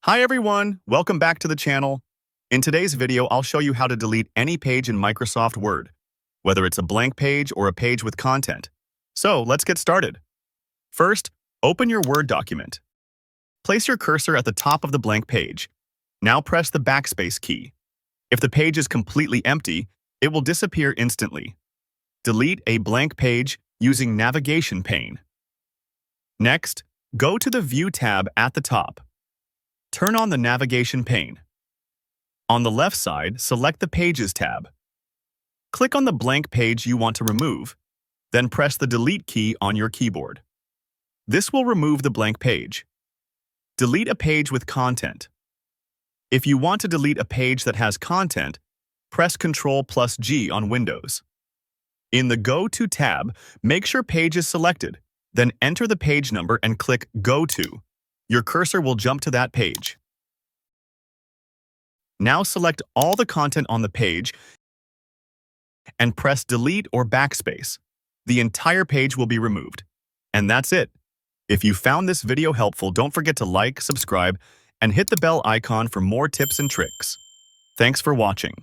Hi everyone, welcome back to the channel. In today's video, I'll show you how to delete any page in Microsoft Word, whether it's a blank page or a page with content. So let's get started. First, open your Word document. Place your cursor at the top of the blank page. Now press the backspace key. If the page is completely empty, it will disappear instantly. Delete a blank page using Navigation pane. Next, go to the View tab at the top. Turn on the Navigation pane. On the left side, select the Pages tab. Click on the blank page you want to remove, then press the Delete key on your keyboard. This will remove the blank page. Delete a page with content. If you want to delete a page that has content, press Ctrl+G on Windows. In the Go To tab, make sure Page is selected, then enter the page number and click Go To. Your cursor will jump to that page. Now select all the content on the page and press Delete or Backspace. The entire page will be removed. And that's it. If you found this video helpful, don't forget to like, subscribe, and hit the bell icon for more tips and tricks. Thanks for watching.